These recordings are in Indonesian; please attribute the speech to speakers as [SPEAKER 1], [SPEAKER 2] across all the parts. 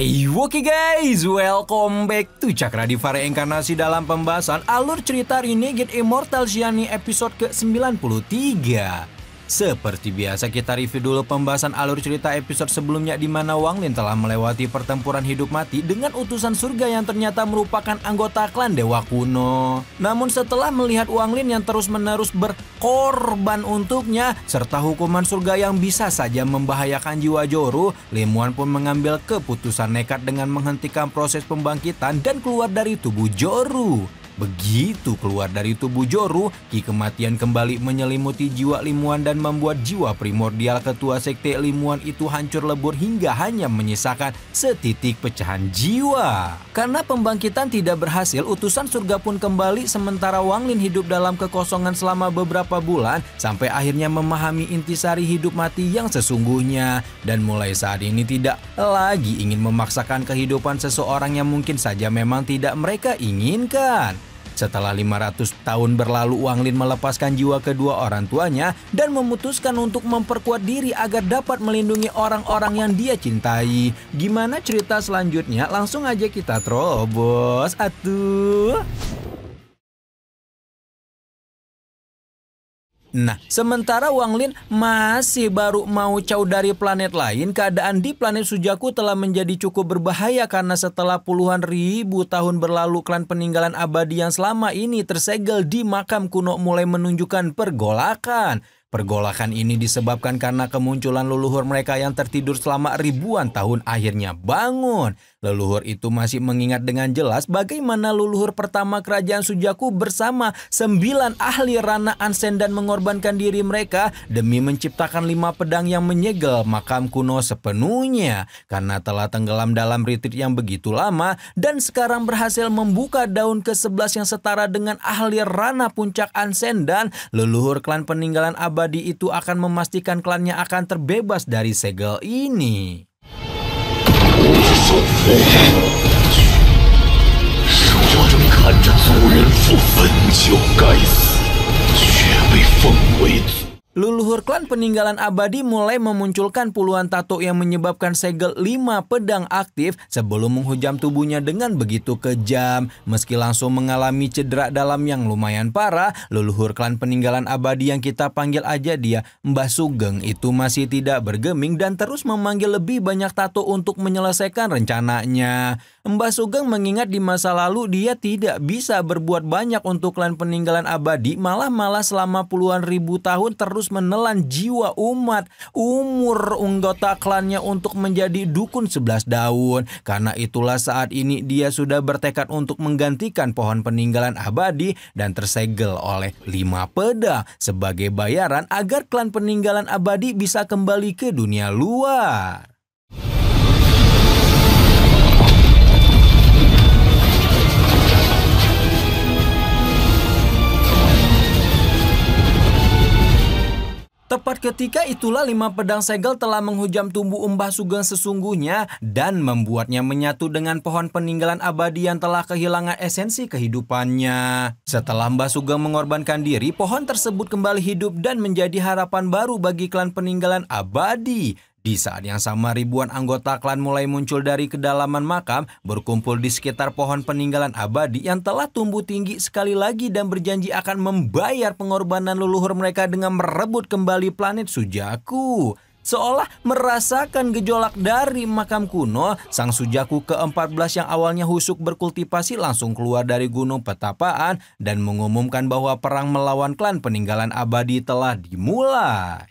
[SPEAKER 1] Hey, oke guys, welcome back to Cakradivara Reinkarnasi dalam pembahasan alur cerita Renegade Immortal Gianni episode ke-93. Seperti biasa kita review dulu pembahasan alur cerita episode sebelumnya di mana Wang Lin telah melewati pertempuran hidup mati dengan utusan surga yang ternyata merupakan anggota klan Dewa Kuno. Namun setelah melihat Wang Lin yang terus-menerus berkorban untuknya serta hukuman surga yang bisa saja membahayakan jiwa Joru, Limuan pun mengambil keputusan nekat dengan menghentikan proses pembangkitan dan keluar dari tubuh Joru. Begitu keluar dari tubuh Joru, ki kematian kembali menyelimuti jiwa Limuan dan membuat jiwa primordial ketua sekte Limuan itu hancur lebur hingga hanya menyisakan setitik pecahan jiwa. Karena pembangkitan tidak berhasil, utusan surga pun kembali sementara Wang Lin hidup dalam kekosongan selama beberapa bulan sampai akhirnya memahami intisari hidup mati yang sesungguhnya. Dan mulai saat ini tidak lagi ingin memaksakan kehidupan seseorang yang mungkin saja memang tidak mereka inginkan. Setelah 500 tahun berlalu, Wang Lin melepaskan jiwa kedua orang tuanya dan memutuskan untuk memperkuat diri agar dapat melindungi orang-orang yang dia cintai. Gimana cerita selanjutnya? Langsung aja kita terobos atuh. Nah, sementara Wang Lin masih baru mau jauh dari planet lain, keadaan di planet Sujaku telah menjadi cukup berbahaya karena setelah puluhan ribu tahun berlalu, klan peninggalan abadi yang selama ini tersegel di makam kuno mulai menunjukkan pergolakan. Pergolakan ini disebabkan karena kemunculan leluhur mereka yang tertidur selama ribuan tahun akhirnya bangun. Leluhur itu masih mengingat dengan jelas bagaimana leluhur pertama kerajaan Sujaku bersama 9 ahli Rana Ansen dan mengorbankan diri mereka demi menciptakan 5 pedang yang menyegel makam kuno sepenuhnya. Karena telah tenggelam dalam retreat yang begitu lama dan sekarang berhasil membuka daun ke-11 yang setara dengan ahli Rana Puncak Ansen, dan leluhur klan peninggalan abadi itu akan memastikan klannya akan terbebas dari segel ini. Leluhur klan peninggalan abadi mulai memunculkan puluhan tato yang menyebabkan segel 5 pedang aktif sebelum menghujam tubuhnya dengan begitu kejam. Meski langsung mengalami cedera dalam yang lumayan parah, leluhur klan peninggalan abadi yang kita panggil aja dia Mbah Sugeng itu masih tidak bergeming dan terus memanggil lebih banyak tato untuk menyelesaikan rencananya. Mbah Sugeng mengingat di masa lalu dia tidak bisa berbuat banyak untuk klan peninggalan abadi, malah selama puluhan ribu tahun terus menelan jiwa umat umur anggota klannya untuk menjadi dukun 11 daun. Karena itulah saat ini dia sudah bertekad untuk menggantikan pohon peninggalan abadi dan tersegel oleh 5 pedang sebagai bayaran agar klan peninggalan abadi bisa kembali ke dunia luar. Tepat ketika itulah 5 pedang segel telah menghujam tubuh Mbah Sugeng sesungguhnya dan membuatnya menyatu dengan pohon peninggalan abadi yang telah kehilangan esensi kehidupannya. Setelah Mbah Sugeng mengorbankan diri, pohon tersebut kembali hidup dan menjadi harapan baru bagi klan peninggalan abadi. Di saat yang sama, ribuan anggota klan mulai muncul dari kedalaman makam, berkumpul di sekitar pohon peninggalan abadi yang telah tumbuh tinggi sekali lagi dan berjanji akan membayar pengorbanan leluhur mereka dengan merebut kembali planet Sujaku. Seolah merasakan gejolak dari makam kuno, sang Sujaku ke-14 yang awalnya husuk berkultivasi langsung keluar dari gunung petapaan dan mengumumkan bahwa perang melawan klan peninggalan abadi telah dimulai.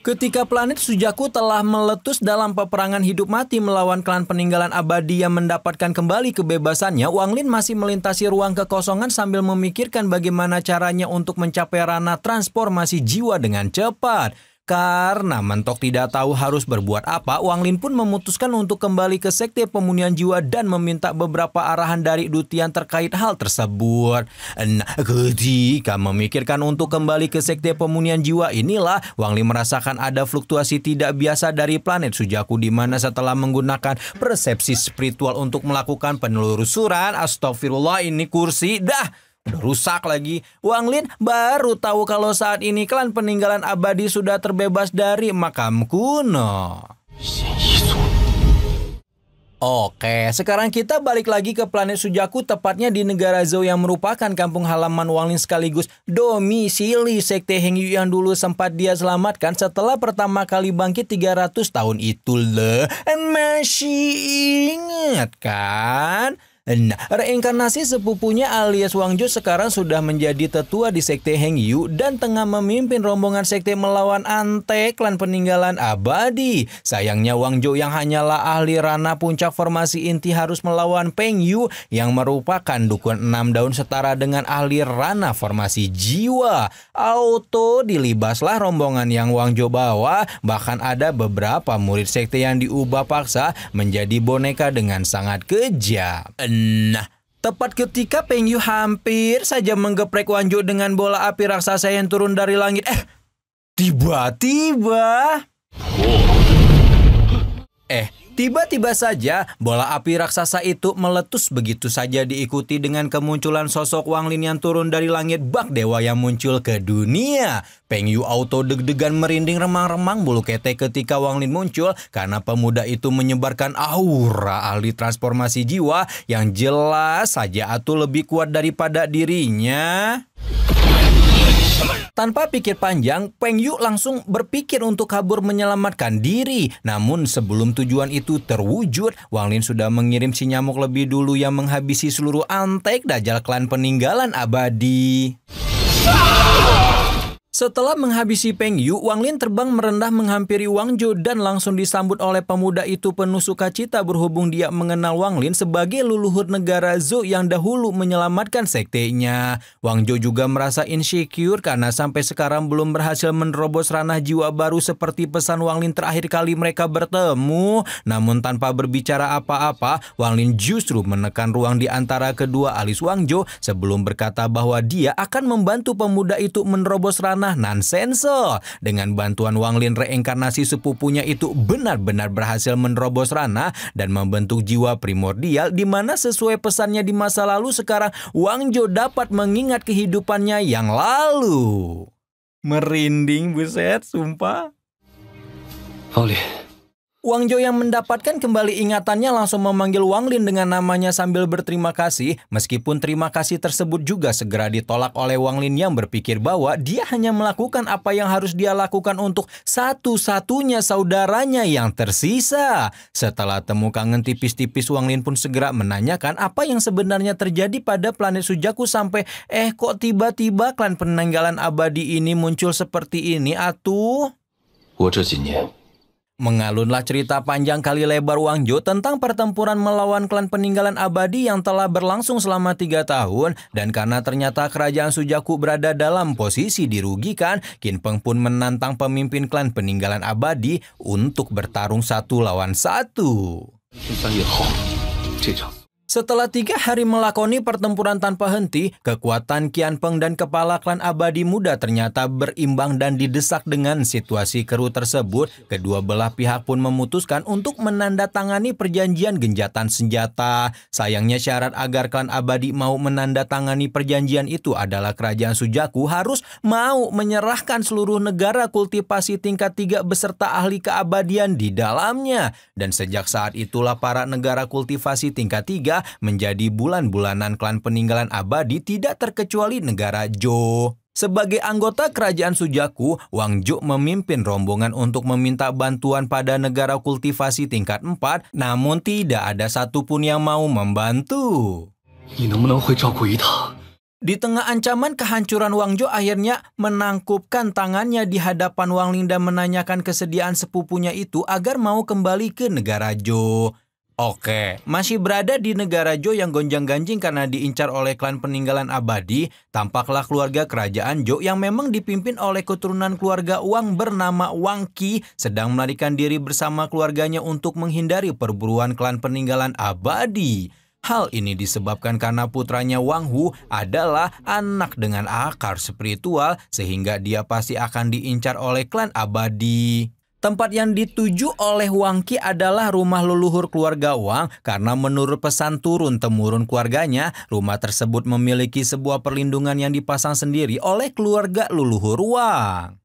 [SPEAKER 1] Ketika planet Sujaku telah meletus dalam peperangan hidup mati melawan klan peninggalan abadi yang mendapatkan kembali kebebasannya, Wang Lin masih melintasi ruang kekosongan sambil memikirkan bagaimana caranya untuk mencapai ranah transformasi jiwa dengan cepat. Karena mentok tidak tahu harus berbuat apa, Wang Lin pun memutuskan untuk kembali ke sekte pemunian jiwa dan meminta beberapa arahan dari Dutian terkait hal tersebut. Nah, ketika memikirkan untuk kembali ke sekte pemunian jiwa inilah, Wang Lin merasakan ada fluktuasi tidak biasa dari planet Sujaku di mana setelah menggunakan persepsi spiritual untuk melakukan penelusuran, astagfirullah ini kursi udah rusak lagi. Wang Lin baru tahu kalau saat ini klan peninggalan abadi sudah terbebas dari makam kuno. Oke, sekarang kita balik lagi ke planet Sujaku, tepatnya di negara Zou yang merupakan kampung halaman Wang Lin sekaligus domisili sekte Hengyu yang dulu sempat dia selamatkan setelah pertama kali bangkit 300 tahun itu loh. Masih ingat kan? Nah, reinkarnasi sepupunya alias Wang Jo sekarang sudah menjadi tetua di sekte Hengyu dan tengah memimpin rombongan sekte melawan Ante, klan peninggalan abadi. Sayangnya Wang Jo yang hanyalah ahli rana puncak formasi inti harus melawan Peng Yu yang merupakan dukun 6 daun setara dengan ahli rana formasi jiwa. Auto dilibaslah rombongan yang Wang Jo bawa, bahkan ada beberapa murid sekte yang diubah paksa menjadi boneka dengan sangat kejam. Nah, tepat ketika Peng Yu hampir saja menggeprek Wang Jo dengan bola api raksasa yang turun dari langit. Tiba-tiba saja bola api raksasa itu meletus begitu saja diikuti dengan kemunculan sosok Wang Lin yang turun dari langit bak dewa yang muncul ke dunia. Peng Yu auto deg-degan merinding remang-remang bulu ketek ketika Wang Lin muncul karena pemuda itu menyebarkan aura ahli transformasi jiwa yang jelas saja Atu lebih kuat daripada dirinya. Tanpa pikir panjang, Peng Yu langsung berpikir untuk kabur menyelamatkan diri. Namun sebelum tujuan itu terwujud, Wang Lin sudah mengirim si nyamuk lebih dulu yang menghabisi seluruh antek dajjal klan peninggalan abadi. Setelah menghabisi Peng Yu, Wang Lin terbang merendah menghampiri Wang Jo dan langsung disambut oleh pemuda itu penuh sukacita berhubung dia mengenal Wang Lin sebagai leluhur negara Zou yang dahulu menyelamatkan sektenya. Wang Jo juga merasa insecure karena sampai sekarang belum berhasil menerobos ranah jiwa baru seperti pesan Wang Lin terakhir kali mereka bertemu. Namun tanpa berbicara apa-apa, Wang Lin justru menekan ruang di antara kedua alis Wang Jo sebelum berkata bahwa dia akan membantu pemuda itu menerobos ranah Nansensol. Dengan bantuan Wang Lin, reinkarnasi sepupunya itu benar-benar berhasil menerobos ranah dan membentuk jiwa primordial di mana sesuai pesannya di masa lalu sekarang Wang Jo dapat mengingat kehidupannya yang lalu. Merinding buset, sumpah.
[SPEAKER 2] Wang Lin.
[SPEAKER 1] Wang Jo yang mendapatkan kembali ingatannya langsung memanggil Wang Lin dengan namanya sambil berterima kasih. Meskipun terima kasih tersebut juga segera ditolak oleh Wang Lin yang berpikir bahwa dia hanya melakukan apa yang harus dia lakukan untuk satu-satunya saudaranya yang tersisa. Setelah temu kangen tipis-tipis, Wang Lin pun segera menanyakan apa yang sebenarnya terjadi pada planet Sujaku sampai kok tiba-tiba klan peninggalan abadi ini muncul seperti ini atuh? Mengalunlah cerita panjang kali lebar Wang Jo tentang pertempuran melawan klan peninggalan abadi yang telah berlangsung selama 3 tahun. Dan karena ternyata kerajaan Sujaku berada dalam posisi dirugikan, Qin Peng pun menantang pemimpin klan peninggalan abadi untuk bertarung 1 lawan 1. Setelah 3 hari melakoni pertempuran tanpa henti, kekuatan Qian Peng dan kepala klan abadi muda ternyata berimbang dan didesak dengan situasi keruh tersebut. Kedua belah pihak pun memutuskan untuk menandatangani perjanjian genjatan senjata. Sayangnya syarat agar klan abadi mau menandatangani perjanjian itu adalah kerajaan Sujaku harus mau menyerahkan seluruh negara kultivasi tingkat 3 beserta ahli keabadian di dalamnya. Dan sejak saat itulah para negara kultivasi tingkat 3 menjadi bulan-bulanan klan peninggalan abadi tidak terkecuali negara Zhou. Sebagai anggota kerajaan Sujaku, Wang Jo memimpin rombongan untuk meminta bantuan pada negara kultivasi tingkat 4, namun tidak ada satupun yang mau membantu. Di tengah ancaman kehancuran, Wang Jo akhirnya menangkupkan tangannya di hadapan Wang Lin dan menanyakan kesediaan sepupunya itu agar mau kembali ke negara Zhou. Oke, masih berada di negara Zhou yang gonjang-ganjing karena diincar oleh klan peninggalan abadi, tampaklah keluarga kerajaan Zhou yang memang dipimpin oleh keturunan keluarga Wang bernama Wang Qi sedang melarikan diri bersama keluarganya untuk menghindari perburuan klan peninggalan abadi. Hal ini disebabkan karena putranya Wang Hu adalah anak dengan akar spiritual sehingga dia pasti akan diincar oleh klan abadi. Tempat yang dituju oleh Wang Qi adalah rumah leluhur keluarga Wang karena menurut pesan turun-temurun keluarganya, rumah tersebut memiliki sebuah perlindungan yang dipasang sendiri oleh keluarga leluhur Wang.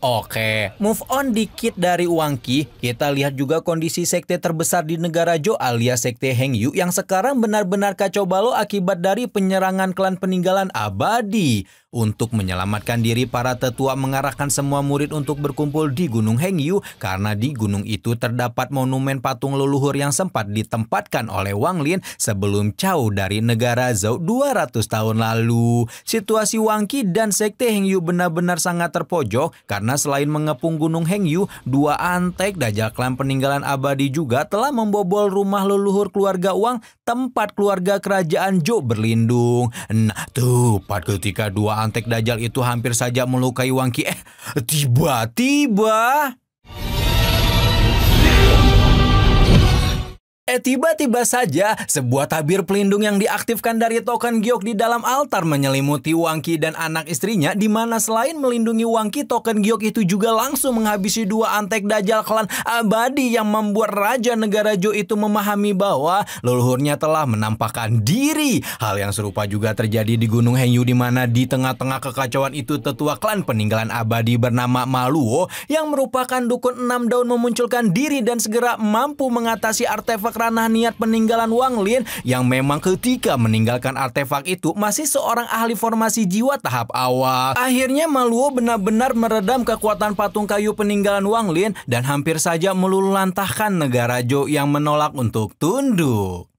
[SPEAKER 1] Oke, move on dikit dari Wang Qi, kita lihat juga kondisi sekte terbesar di negara Zhou alias sekte Heng Yu yang sekarang benar-benar kacau balau akibat dari penyerangan klan peninggalan abadi. Untuk menyelamatkan diri, para tetua mengarahkan semua murid untuk berkumpul di Gunung Heng Yu karena di gunung itu terdapat monumen patung leluhur yang sempat ditempatkan oleh Wang Lin sebelum Cao dari negara Zhou 200 tahun lalu. Situasi Wang Qi dan sekte Heng Yu benar-benar sangat terpojok karena selain mengepung Gunung Heng Yu, dua antek dajjal klan peninggalan abadi juga telah membobol rumah leluhur keluarga Wang, tempat keluarga kerajaan Zhou berlindung. Nah, tepat ketika dua antek dajjal itu hampir saja melukai Wang Qi, tiba-tiba saja sebuah tabir pelindung yang diaktifkan dari token giok di dalam altar menyelimuti Wang Qi dan anak istrinya, di mana selain melindungi Wang Qi, token giok itu juga langsung menghabisi dua antek dajjal klan abadi yang membuat raja negara Zhou itu memahami bahwa leluhurnya telah menampakkan diri. Hal yang serupa juga terjadi di Gunung Heng Yu, di mana di tengah-tengah kekacauan itu tetua klan peninggalan abadi bernama Ma Luo yang merupakan dukun 6 daun memunculkan diri dan segera mampu mengatasi artefak ranah niat peninggalan Wang Lin yang memang ketika meninggalkan artefak itu masih seorang ahli formasi jiwa tahap awal. Akhirnya Ma Luo benar-benar meredam kekuatan patung kayu peninggalan Wang Lin dan hampir saja meluluhlantahkan negara Zhou yang menolak untuk tunduk.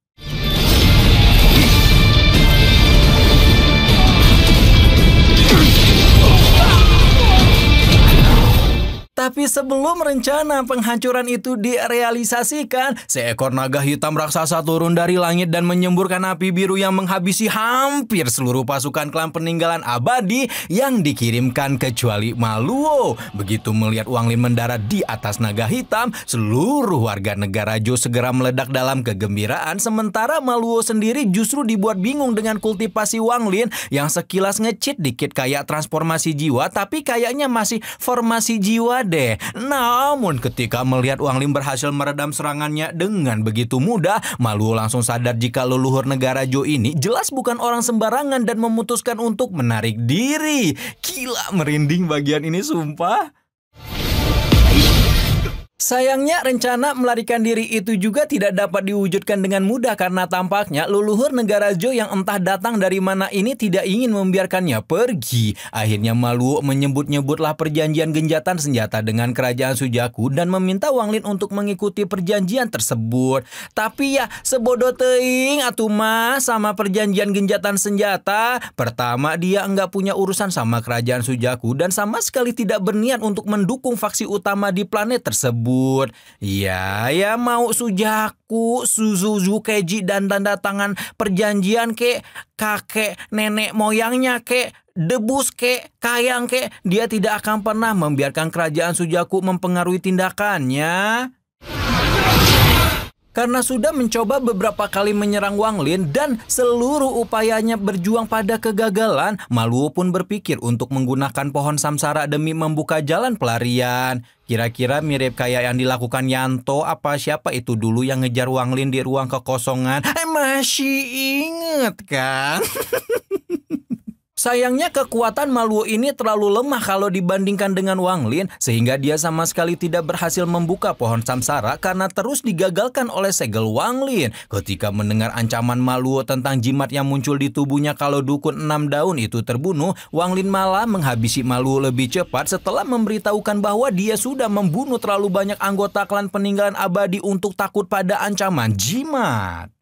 [SPEAKER 1] Tapi sebelum rencana penghancuran itu direalisasikan, seekor naga hitam raksasa turun dari langit dan menyemburkan api biru yang menghabisi hampir seluruh pasukan klan peninggalan abadi yang dikirimkan kecuali Ma Luo. Begitu melihat Wang Lin mendarat di atas naga hitam, seluruh warga negara Zhou segera meledak dalam kegembiraan, sementara Ma Luo sendiri justru dibuat bingung dengan kultivasi Wang Lin yang sekilas ngecit dikit kayak transformasi jiwa, tapi kayaknya masih formasi jiwa deh. Namun ketika melihat Wang Lin berhasil meredam serangannya dengan begitu mudah, Ma Luo langsung sadar jika leluhur negara Zhou ini jelas bukan orang sembarangan dan memutuskan untuk menarik diri. Gila, merinding bagian ini sumpah. Sayangnya rencana melarikan diri itu juga tidak dapat diwujudkan dengan mudah karena tampaknya leluhur negara Zhou yang entah datang dari mana ini tidak ingin membiarkannya pergi. Akhirnya Ma Luo menyebut-nyebutlah perjanjian genjatan senjata dengan kerajaan Sujaku dan meminta Wang Lin untuk mengikuti perjanjian tersebut. Tapi ya sebodoh teuing atuh mas sama perjanjian genjatan senjata. Pertama, dia enggak punya urusan sama kerajaan Sujaku dan sama sekali tidak berniat untuk mendukung faksi utama di planet tersebut. Ya mau Sujaku, Suzuzu Keji dan tanda tangan perjanjian kek, kakek nenek moyangnya kek, debus kek, kayang kek, dia tidak akan pernah membiarkan kerajaan Sujaku mempengaruhi tindakannya. Karena sudah mencoba beberapa kali menyerang Wang Lin dan seluruh upayanya berjuang pada kegagalan, Ma Luo pun berpikir untuk menggunakan pohon samsara demi membuka jalan pelarian. Kira-kira mirip kayak yang dilakukan Yanto apa siapa itu dulu yang ngejar Wang Lin di ruang kekosongan. Masih inget kan? Sayangnya kekuatan Ma Luo ini terlalu lemah kalau dibandingkan dengan Wang Lin, sehingga dia sama sekali tidak berhasil membuka pohon samsara karena terus digagalkan oleh segel Wang Lin. Ketika mendengar ancaman Ma Luo tentang jimat yang muncul di tubuhnya kalau dukun 6 daun itu terbunuh, Wang Lin malah menghabisi Ma Luo lebih cepat setelah memberitahukan bahwa dia sudah membunuh terlalu banyak anggota klan peninggalan abadi untuk takut pada ancaman jimat.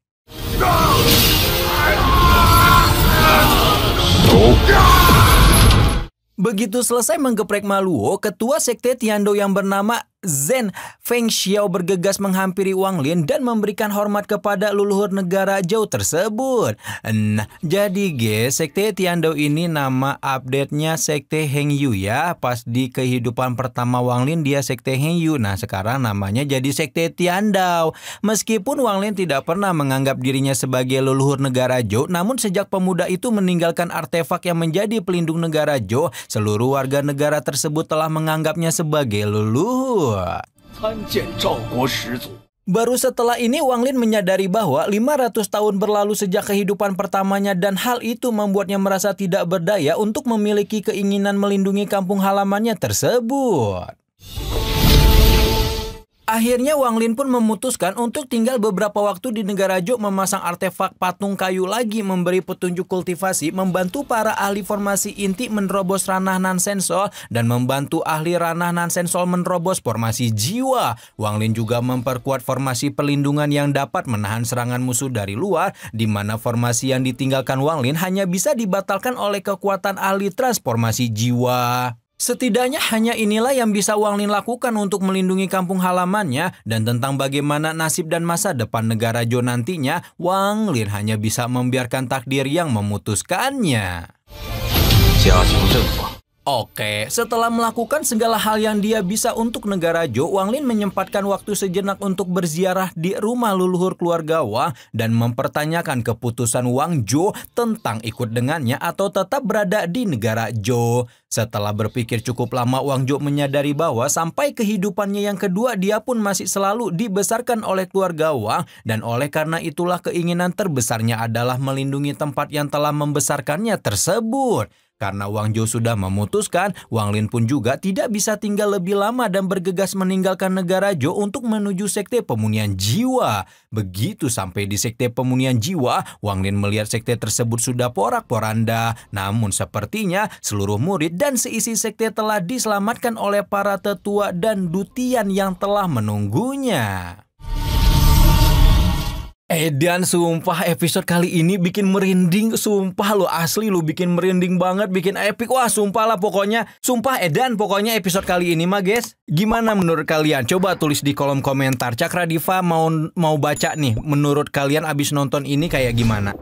[SPEAKER 1] Begitu selesai menggeprek Ma Luo, ketua sekte Tiandou yang bernama Zhen Fengxiao bergegas menghampiri Wang Lin dan memberikan hormat kepada leluhur negara Zhou tersebut. Nah, jadi guys, sekte Tiandou ini nama update-nya sekte Heng Yu ya. Pas di kehidupan pertama Wang Lin dia sekte Heng Yu. Nah, sekarang namanya jadi sekte Tiandou. Meskipun Wang Lin tidak pernah menganggap dirinya sebagai leluhur negara Zhou, namun sejak pemuda itu meninggalkan artefak yang menjadi pelindung negara Zhou, seluruh warga negara tersebut telah menganggapnya sebagai leluhur. Baru setelah ini Wang Lin menyadari bahwa 500 tahun berlalu sejak kehidupan pertamanya dan hal itu membuatnya merasa tidak berdaya untuk memiliki keinginan melindungi kampung halamannya tersebut. Akhirnya Wang Lin pun memutuskan untuk tinggal beberapa waktu di negara Jo, memasang artefak patung kayu lagi, memberi petunjuk kultivasi, membantu para ahli formasi inti menerobos ranah Nansensol, dan membantu ahli ranah Nansensol menerobos formasi jiwa. Wang Lin juga memperkuat formasi perlindungan yang dapat menahan serangan musuh dari luar, di mana formasi yang ditinggalkan Wang Lin hanya bisa dibatalkan oleh kekuatan ahli transformasi jiwa. Setidaknya hanya inilah yang bisa Wang Lin lakukan untuk melindungi kampung halamannya, dan tentang bagaimana nasib dan masa depan negara Jo nantinya, Wang Lin hanya bisa membiarkan takdir yang memutuskannya. Oke, setelah melakukan segala hal yang dia bisa untuk negara Jo, Wang Lin menyempatkan waktu sejenak untuk berziarah di rumah leluhur keluarga Wang dan mempertanyakan keputusan Wang Jo tentang ikut dengannya atau tetap berada di negara Jo. Setelah berpikir cukup lama, Wang Jo menyadari bahwa sampai kehidupannya yang kedua dia pun masih selalu dibesarkan oleh keluarga Wang, dan oleh karena itulah keinginan terbesarnya adalah melindungi tempat yang telah membesarkannya tersebut. Karena Wang Jo sudah memutuskan, Wang Lin pun juga tidak bisa tinggal lebih lama dan bergegas meninggalkan negara Jo untuk menuju sekte pemunihan jiwa. Begitu sampai di sekte pemunihan jiwa, Wang Lin melihat sekte tersebut sudah porak-poranda. Namun sepertinya seluruh murid dan seisi sekte telah diselamatkan oleh para tetua dan dutian yang telah menunggunya. Dan sumpah episode kali ini bikin merinding. Sumpah lo, asli lo bikin merinding banget, bikin epic. Wah sumpah lah pokoknya. Sumpah edan pokoknya episode kali ini mah guys. Gimana menurut kalian? Coba tulis di kolom komentar. Cakra Diva mau baca nih, menurut kalian abis nonton ini kayak gimana?